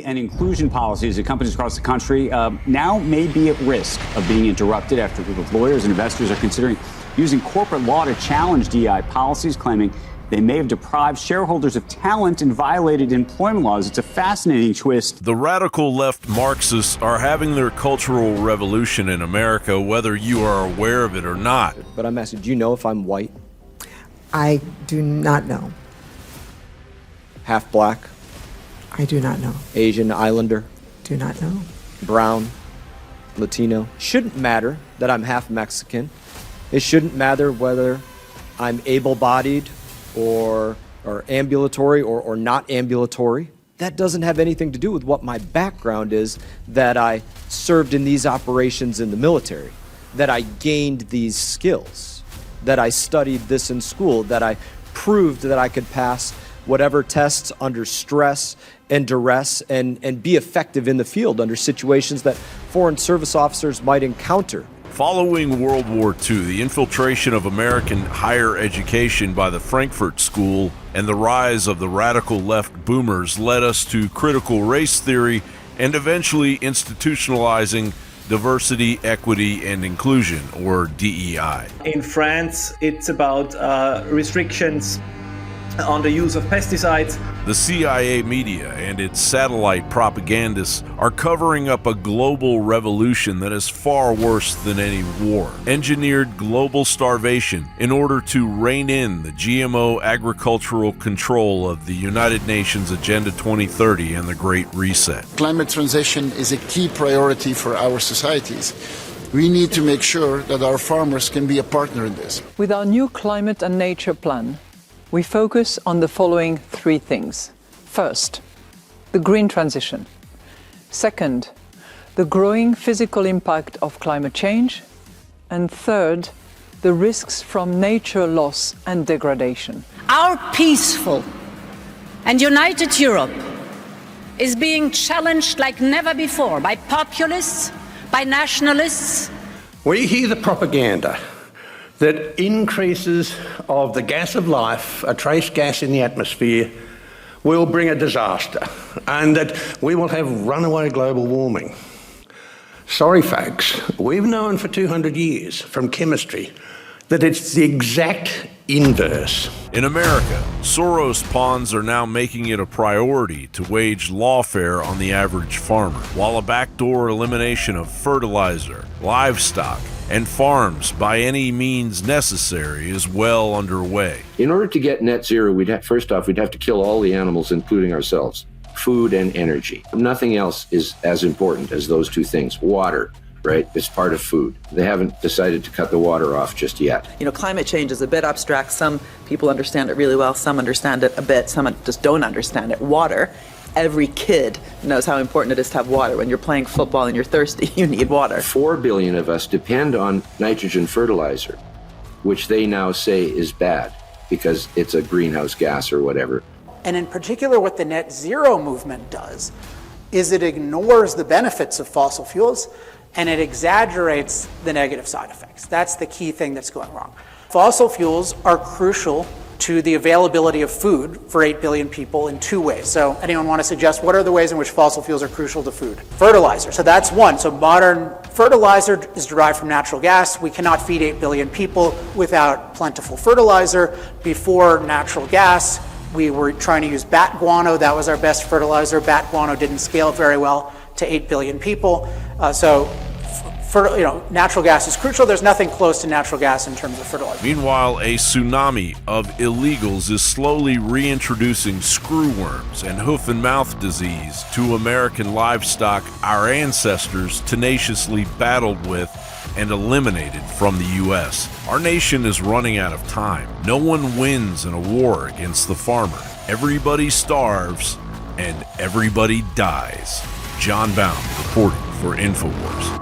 and inclusion policies at companies across the country now may be at risk of being interrupted after a group of lawyers and investors are considering using corporate law to challenge DEI policies, claiming they may have deprived shareholders of talent and violated employment laws. It's a fascinating twist. The radical left Marxists are having their cultural revolution in America, whether you are aware of it or not. But I'm asking, do you know if I'm white? I do not know. Half black? I do not know. Asian, Islander? Do not know. Brown? Latino? Shouldn't matter that I'm half Mexican. It shouldn't matter whether I'm able-bodied or ambulatory or not ambulatory. That doesn't have anything to do with what my background is, that I served in these operations in the military, that I gained these skills, that I studied this in school, that I proved that I could pass whatever tests under stress and duress and be effective in the field under situations that foreign service officers might encounter. Following World War II, the infiltration of American higher education by the Frankfurt School and the rise of the radical left boomers led us to critical race theory and eventually institutionalizing diversity, equity, and inclusion, or DEI. In France, it's about restrictions on the use of pesticides. The CIA media and its satellite propagandists are covering up a global revolution that is far worse than any war. Engineered global starvation in order to rein in the GMO agricultural control of the United Nations Agenda 2030 and the Great Reset. Climate transition is a key priority for our societies. We need to make sure that our farmers can be a partner in this. With our new climate and nature plan, we focus on the following three things. First, the green transition. Second, the growing physical impact of climate change. And third, the risks from nature loss and degradation. Our peaceful and united Europe is being challenged like never before by populists, by nationalists. We hear the propaganda that increases of the gas of life, a trace gas in the atmosphere, will bring a disaster, and that we will have runaway global warming. Sorry, folks, we've known for 200 years from chemistry that it's the exact inverse. In America, Soros pawns are now making it a priority to wage lawfare on the average farmer, while a backdoor elimination of fertilizer, livestock, and farms by any means necessary is well underway. In order to get net zero, we'd have to kill all the animals, including ourselves. Food and energy. Nothing else is as important as those two things. Water, right? It's part of food. They haven't decided to cut the water off just yet. You know, climate change is a bit abstract. Some people understand it really well. Some understand it a bit. Some just don't understand it. Water. Every kid knows how important it is to have water. When you're playing football and you're thirsty, you need water. 4 billion of us depend on nitrogen fertilizer, which they now say is bad because it's a greenhouse gas or whatever. And in particular, what the net zero movement does is it ignores the benefits of fossil fuels and it exaggerates the negative side effects. That's the key thing that's going wrong. Fossil fuels are crucial to the availability of food for 8 billion people in two ways. So anyone want to suggest what are the ways in which fossil fuels are crucial to food? Fertilizer, so that's one. So modern fertilizer is derived from natural gas. We cannot feed 8 billion people without plentiful fertilizer. Before natural gas, we were trying to use bat guano. That was our best fertilizer. Bat guano didn't scale very well to 8 billion people. Natural gas is crucial. There's nothing close to natural gas in terms of fertilizer. Meanwhile, a tsunami of illegals is slowly reintroducing screwworms and hoof and mouth disease to American livestock our ancestors tenaciously battled with and eliminated from the U.S. Our nation is running out of time. No one wins in a war against the farmer. Everybody starves and everybody dies. John Bowne reporting for InfoWars.